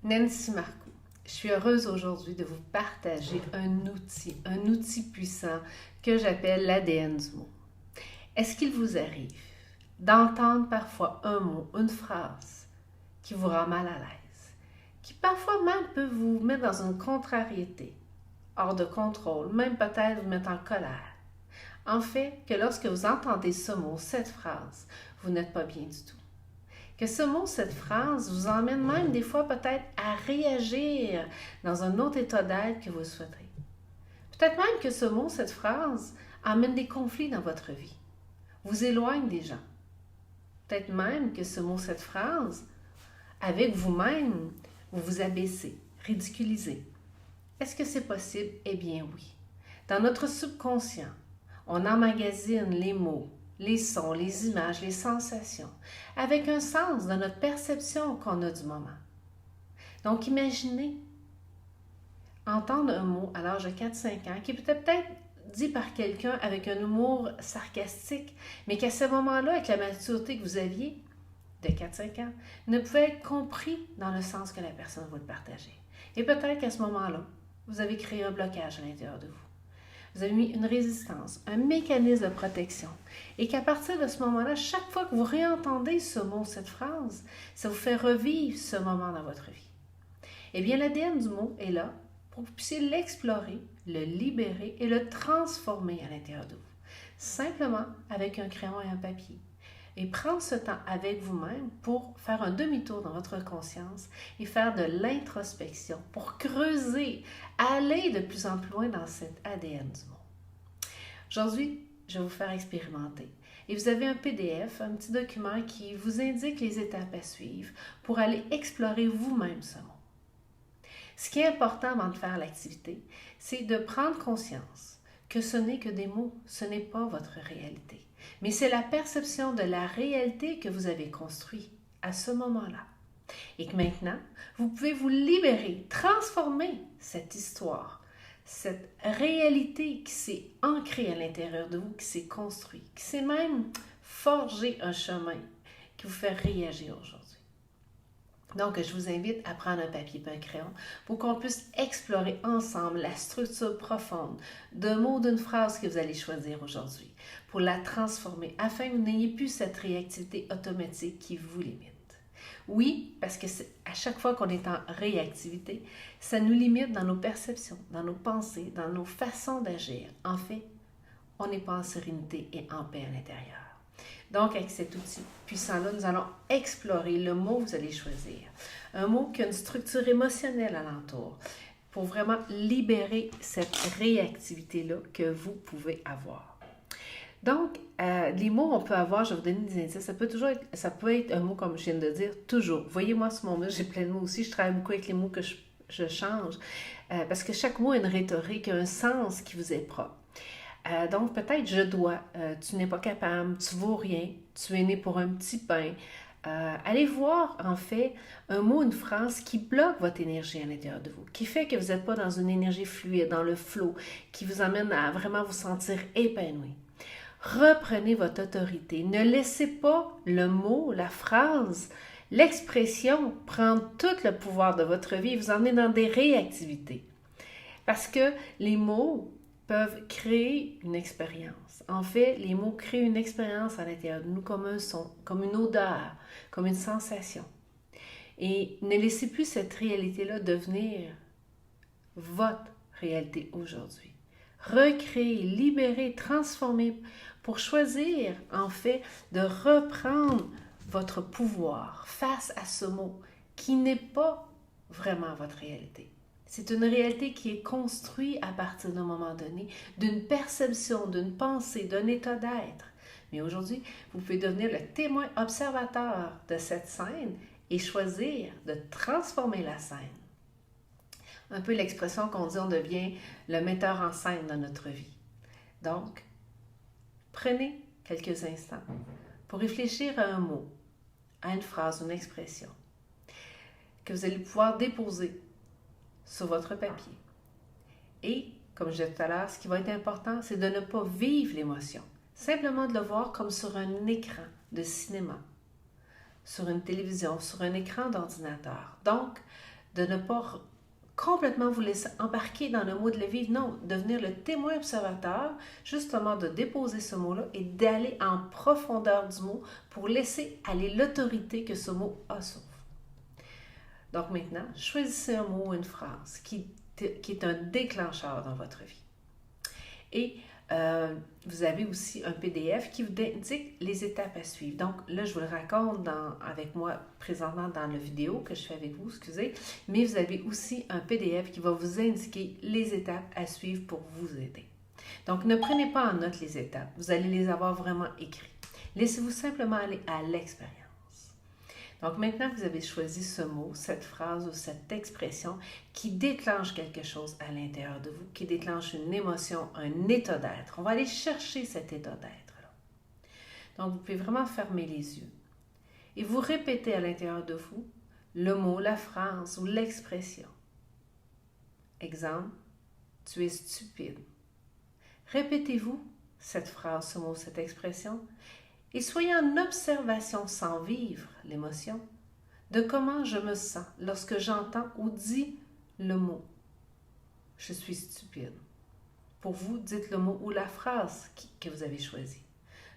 Nancy Marcoux, je suis heureuse aujourd'hui de vous partager un outil puissant que j'appelle l'ADN du mot. Est-ce qu'il vous arrive d'entendre parfois un mot, une phrase qui vous rend mal à l'aise, qui parfois même peut vous mettre dans une contrariété, hors de contrôle, même peut-être vous mettre en colère? En fait, que lorsque vous entendez ce mot, cette phrase, vous n'êtes pas bien du tout. Que ce mot, cette phrase vous emmène même des fois peut-être à réagir dans un autre état d'être que vous souhaiterez. Peut-être même que ce mot, cette phrase emmène des conflits dans votre vie, vous éloigne des gens. Peut-être même que ce mot, cette phrase, avec vous-même, vous vous abaissez, ridiculisez. Est-ce que c'est possible? Eh bien oui. Dans notre subconscient, on emmagasine les mots, les sons, les images, les sensations, avec un sens de notre perception qu'on a du moment. Donc imaginez entendre un mot à l'âge de 4-5 ans qui peut peut-être dit par quelqu'un avec un humour sarcastique, mais qu'à ce moment-là, avec la maturité que vous aviez de 4-5 ans, ne pouvait être compris dans le sens que la personne vous le partager. Et peut-être qu'à ce moment-là, vous avez créé un blocage à l'intérieur de vous. Vous avez mis une résistance, un mécanisme de protection. Et qu'à partir de ce moment-là, chaque fois que vous réentendez ce mot, cette phrase, ça vous fait revivre ce moment dans votre vie. Eh bien, l'ADN du mot est là pour que vous puissiez l'explorer, le libérer et le transformer à l'intérieur de vous. Simplement avec un crayon et un papier. Et prendre ce temps avec vous-même pour faire un demi-tour dans votre conscience et faire de l'introspection pour creuser, aller de plus en plus loin dans cet ADN du mot. Aujourd'hui, je vais vous faire expérimenter. Et vous avez un PDF, un petit document qui vous indique les étapes à suivre pour aller explorer vous-même ce mot. Ce qui est important avant de faire l'activité, c'est de prendre conscience que ce n'est que des mots, ce n'est pas votre réalité. Mais c'est la perception de la réalité que vous avez construite à ce moment-là. Et que maintenant, vous pouvez vous libérer, transformer cette histoire, cette réalité qui s'est ancrée à l'intérieur de vous, qui s'est construite, qui s'est même forgé un chemin qui vous fait réagir aujourd'hui. Donc, je vous invite à prendre un papier et un crayon pour qu'on puisse explorer ensemble la structure profonde d'un mot, d'une phrase que vous allez choisir aujourd'hui pour la transformer afin que vous n'ayez plus cette réactivité automatique qui vous limite. Oui, parce que à chaque fois qu'on est en réactivité, ça nous limite dans nos perceptions, dans nos pensées, dans nos façons d'agir. En fait, on n'est pas en sérénité et en paix à l'intérieur. Donc, avec cet outil puissant-là, nous allons explorer le mot que vous allez choisir. Un mot qui a une structure émotionnelle alentour pour vraiment libérer cette réactivité-là que vous pouvez avoir. Donc, les mots, on peut avoir, je vais vous donner des indices, ça peut être un mot comme je viens de dire, toujours. Voyez-moi ce mot-là, j'ai plein de mots aussi, je travaille beaucoup avec les mots que je change, parce que chaque mot a une rhétorique, un sens qui vous est propre. Donc, peut-être je dois, tu n'es pas capable, tu vaux rien, tu es né pour un petit pain. Allez voir, en fait, un mot, une phrase qui bloque votre énergie à l'intérieur de vous, qui fait que vous n'êtes pas dans une énergie fluide, dans le flow, qui vous amène à vraiment vous sentir épanoui. Reprenez votre autorité. Ne laissez pas le mot, la phrase, l'expression prendre tout le pouvoir de votre vie et vous emmener dans des réactivités. Parce que les mots peuvent créer une expérience. En fait, les mots créent une expérience à l'intérieur de nous comme un son, comme une odeur, comme une sensation. Et ne laissez plus cette réalité-là devenir votre réalité aujourd'hui. Recréer, libérer, transformer pour choisir, en fait, de reprendre votre pouvoir face à ce mot qui n'est pas vraiment votre réalité. C'est une réalité qui est construite à partir d'un moment donné, d'une perception, d'une pensée, d'un état d'être. Mais aujourd'hui, vous pouvez devenir le témoin observateur de cette scène et choisir de transformer la scène. Un peu l'expression qu'on dit, on devient le metteur en scène dans notre vie. Donc, prenez quelques instants pour réfléchir à un mot, à une phrase, une expression que vous allez pouvoir déposer sur votre papier. Et, comme je disais tout à l'heure, ce qui va être important, c'est de ne pas vivre l'émotion. Simplement de le voir comme sur un écran de cinéma, sur une télévision, sur un écran d'ordinateur. Donc, de ne pas complètement vous laisser embarquer dans le mot de la vie, non, devenir le témoin observateur, justement de déposer ce mot-là et d'aller en profondeur du mot pour laisser aller l'autorité que ce mot a sur vous. Donc maintenant, choisissez un mot ou une phrase qui est un déclencheur dans votre vie. Et vous avez aussi un PDF qui vous indique les étapes à suivre. Donc là, je vous le raconte avec moi présentement dans la vidéo que je fais avec vous, excusez, mais vous avez aussi un PDF qui va vous indiquer les étapes à suivre pour vous aider. Donc ne prenez pas en note les étapes, vous allez les avoir vraiment écrites. Laissez-vous simplement aller à l'expérience. Donc maintenant que vous avez choisi ce mot, cette phrase ou cette expression qui déclenche quelque chose à l'intérieur de vous, qui déclenche une émotion, un état d'être, on va aller chercher cet état d'être-là. Donc vous pouvez vraiment fermer les yeux et vous répétez à l'intérieur de vous le mot, la phrase ou l'expression. Exemple, tu es stupide. Répétez-vous cette phrase, ce mot, cette expression. Et soyez en observation sans vivre l'émotion de comment je me sens lorsque j'entends ou dis le mot « je suis stupide ». Pour vous, dites le mot ou la phrase que vous avez choisi.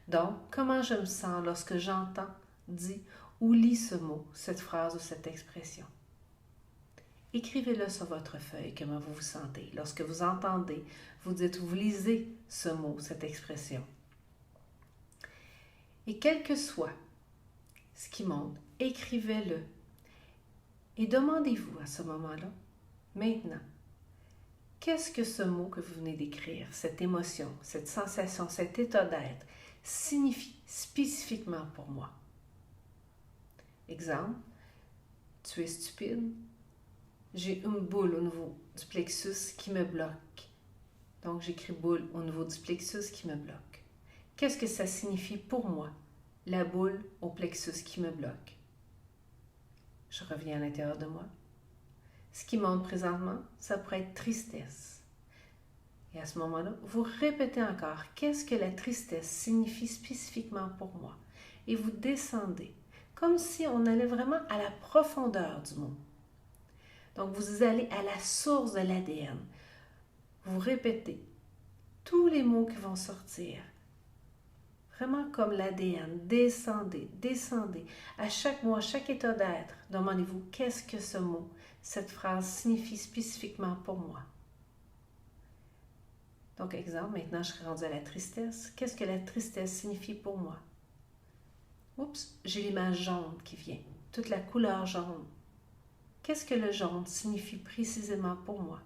Donc, comment je me sens lorsque j'entends, dis ou lis ce mot, cette phrase ou cette expression. Écrivez-le sur votre feuille, comment vous vous sentez. Lorsque vous entendez, vous dites ou vous lisez ce mot, cette expression. Et quel que soit ce qui monte, écrivez-le. Et demandez-vous à ce moment-là, maintenant, qu'est-ce que ce mot que vous venez d'écrire, cette émotion, cette sensation, cet état d'être, signifie spécifiquement pour moi? Exemple, tu es stupide, j'ai une boule au niveau du plexus qui me bloque. Donc j'écris boule au niveau du plexus qui me bloque. Qu'est-ce que ça signifie pour moi, la boule au plexus qui me bloque? Je reviens à l'intérieur de moi. Ce qui monte présentement, ça pourrait être tristesse. Et à ce moment-là, vous répétez encore, qu'est-ce que la tristesse signifie spécifiquement pour moi? Et vous descendez, comme si on allait vraiment à la profondeur du mot. Donc, vous allez à la source de l'ADN. Vous répétez tous les mots qui vont sortir. Vraiment comme l'ADN, descendez, descendez. À chaque mot, à chaque état d'être, demandez-vous qu'est-ce que ce mot, cette phrase signifie spécifiquement pour moi. Donc, exemple, maintenant je serai rendue à la tristesse. Qu'est-ce que la tristesse signifie pour moi? Oups, j'ai l'image jaune qui vient, toute la couleur jaune. Qu'est-ce que le jaune signifie précisément pour moi?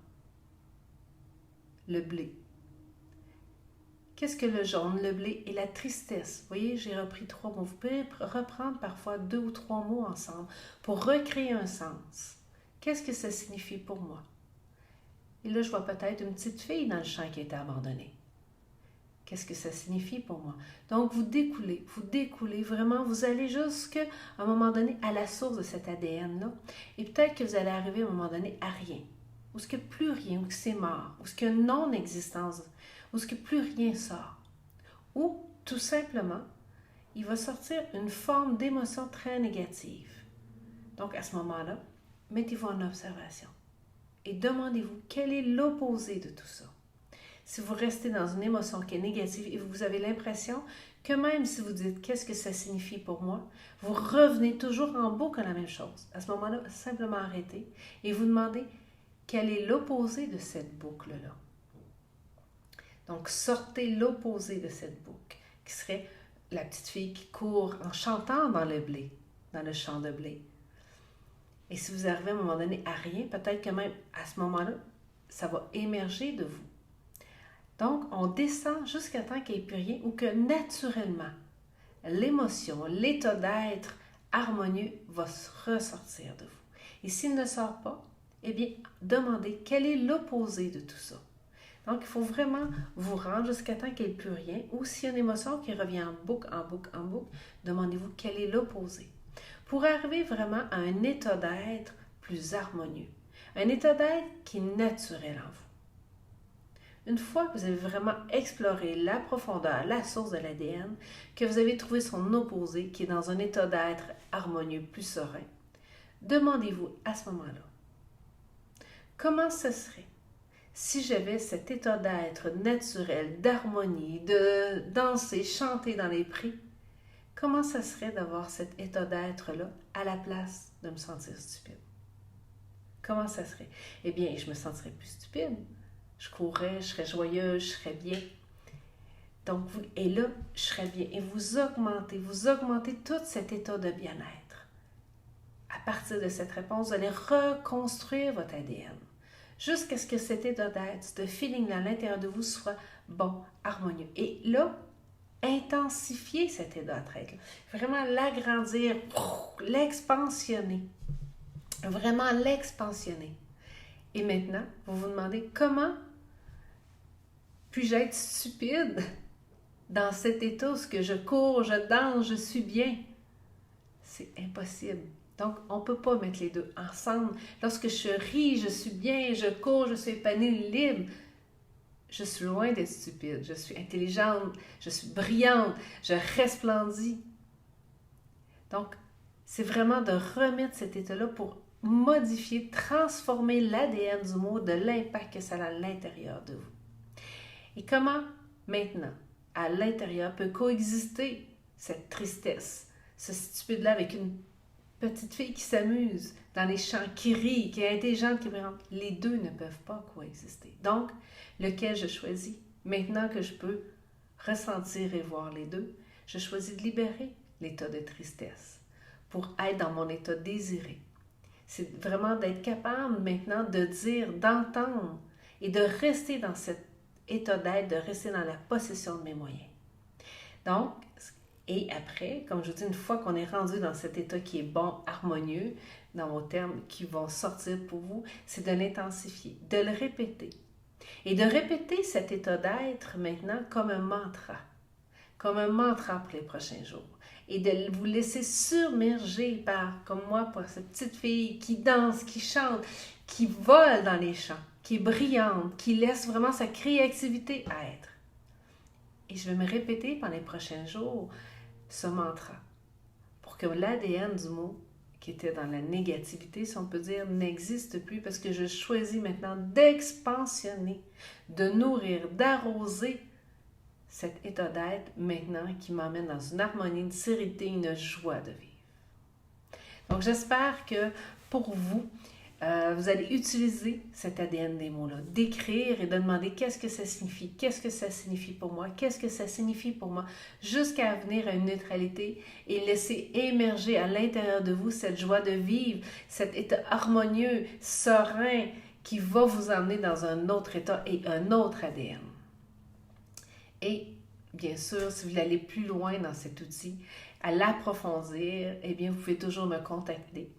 Le blé. Qu'est-ce que le jaune, le blé et la tristesse? Vous voyez, j'ai repris 3 mots. Vous pouvez reprendre parfois 2 ou 3 mots ensemble pour recréer un sens. Qu'est-ce que ça signifie pour moi? Et là, je vois peut-être une petite fille dans le champ qui a été abandonnée. Qu'est-ce que ça signifie pour moi? Donc, vous découlez vraiment, vous allez jusqu'à un moment donné à la source de cet ADN-là. Et peut-être que vous allez arriver à un moment donné à rien. Ou ce que plus rien, ou que c'est mort, ou ce que non-existence, ou ce que plus rien sort. Ou, tout simplement, il va sortir une forme d'émotion très négative. Donc, à ce moment-là, mettez-vous en observation. Et demandez-vous quel est l'opposé de tout ça. Si vous restez dans une émotion qui est négative et vous avez l'impression que même si vous dites « qu'est-ce que ça signifie pour moi », vous revenez toujours en boucle à la même chose. À ce moment-là, simplement arrêtez et vous demandez quel est l'opposé de cette boucle-là. Donc, sortez l'opposé de cette boucle, qui serait la petite fille qui court en chantant dans le blé, dans le champ de blé. Et si vous arrivez à un moment donné à rien, peut-être que même à ce moment-là, ça va émerger de vous. Donc, on descend jusqu'à temps qu'il n'y ait plus rien ou que naturellement, l'émotion, l'état d'être harmonieux va se ressortir de vous. Et s'il ne sort pas, eh bien, demandez quel est l'opposé de tout ça. Donc, il faut vraiment vous rendre jusqu'à temps qu'il n'y ait plus rien ou s'il y a une émotion qui revient en boucle, en boucle, en boucle, demandez-vous quel est l'opposé. Pour arriver vraiment à un état d'être plus harmonieux, un état d'être qui est naturel en vous. Une fois que vous avez vraiment exploré la profondeur, la source de l'ADN, que vous avez trouvé son opposé, qui est dans un état d'être harmonieux, plus serein, demandez-vous à ce moment-là, Comment ce serait si j'avais cet état d'être naturel, d'harmonie, de danser, chanter dans les prés? Comment ça serait d'avoir cet état d'être-là à la place de me sentir stupide? Comment ça serait? Eh bien, je me sentirais plus stupide. Je courrais, je serais joyeuse, je serais bien. Donc, et là, je serais bien. Et vous augmentez tout cet état de bien-être. À partir de cette réponse, vous allez reconstruire votre ADN jusqu'à ce que cet état d'être, ce feeling à l'intérieur de vous soit bon, harmonieux. Et là, intensifier cet état d'être, vraiment l'agrandir, l'expansionner, vraiment l'expansionner. Et maintenant, vous vous demandez comment puis-je être stupide dans cet état où je cours, je danse, je suis bien? C'est impossible. Donc, on ne peut pas mettre les deux ensemble. Lorsque je ris, je suis bien, je cours, je suis épanouie, libre. Je suis loin d'être stupide. Je suis intelligente, je suis brillante, je resplendis. Donc, c'est vraiment de remettre cet état-là pour modifier, transformer l'ADN du mot, de l'impact que ça a à l'intérieur de vous. Et comment, maintenant, à l'intérieur, peut coexister cette tristesse, ce stupide-là avec une petite fille qui s'amuse dans les champs, qui rit, qui est intelligente, qui est brillante? Les deux ne peuvent pas coexister. Donc, lequel je choisis? Maintenant que je peux ressentir et voir les deux, je choisis de libérer l'état de tristesse pour être dans mon état désiré. C'est vraiment d'être capable maintenant de dire, d'entendre et de rester dans cet état d'être, de rester dans la possession de mes moyens. Donc, et après, comme je vous dis, une fois qu'on est rendu dans cet état qui est bon, harmonieux, dans vos termes qui vont sortir pour vous, c'est de l'intensifier, de le répéter. Et de répéter cet état d'être maintenant comme un mantra pour les prochains jours. Et de vous laisser submerger par, comme moi, pour cette petite fille qui danse, qui chante, qui vole dans les champs, qui est brillante, qui laisse vraiment sa créativité être. Et je vais me répéter pendant les prochains jours ce mantra pour que l'ADN du mot qui était dans la négativité, si on peut dire, n'existe plus parce que je choisis maintenant d'expansionner, de nourrir, d'arroser cet état d'être maintenant qui m'emmène dans une harmonie, une sérénité, une joie de vivre. Donc j'espère que pour vous, vous allez utiliser cet ADN des mots-là, d'écrire et de demander qu'est-ce que ça signifie pour moi, jusqu'à venir à une neutralité et laisser émerger à l'intérieur de vous cette joie de vivre, cet état harmonieux, serein, qui va vous emmener dans un autre état et un autre ADN. Et bien sûr, si vous voulez aller plus loin dans cet outil, à l'approfondir, eh bien, vous pouvez toujours me contacter.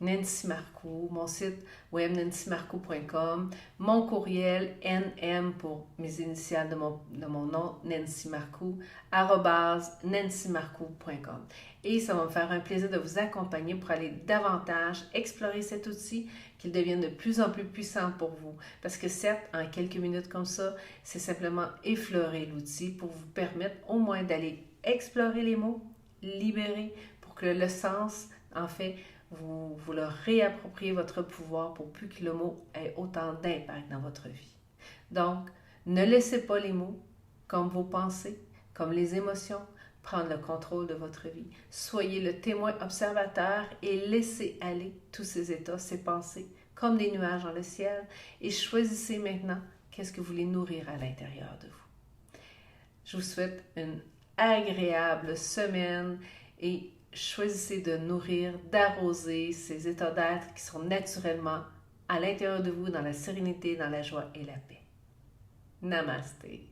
Nancy Marcoux, mon site web nancymarcoux.com, mon courriel nm pour mes initiales de mon nom, Nancy Marcoux, @nancymarcoux.com. Et ça va me faire un plaisir de vous accompagner pour aller davantage explorer cet outil, qu'il devienne de plus en plus puissant pour vous. Parce que certes, en quelques minutes comme ça, c'est simplement effleurer l'outil pour vous permettre au moins d'aller explorer les mots, libérer, pour que le sens, en fait, vous leur réappropriez votre pouvoir pour plus que le mot ait autant d'impact dans votre vie. Donc, ne laissez pas les mots, comme vos pensées, comme les émotions, prendre le contrôle de votre vie. Soyez le témoin observateur et laissez aller tous ces états, ces pensées, comme des nuages dans le ciel, et choisissez maintenant qu'est-ce que vous voulez nourrir à l'intérieur de vous. Je vous souhaite une agréable semaine et choisissez de nourrir, d'arroser ces états d'être qui sont naturellement à l'intérieur de vous, dans la sérénité, dans la joie et la paix. Namasté.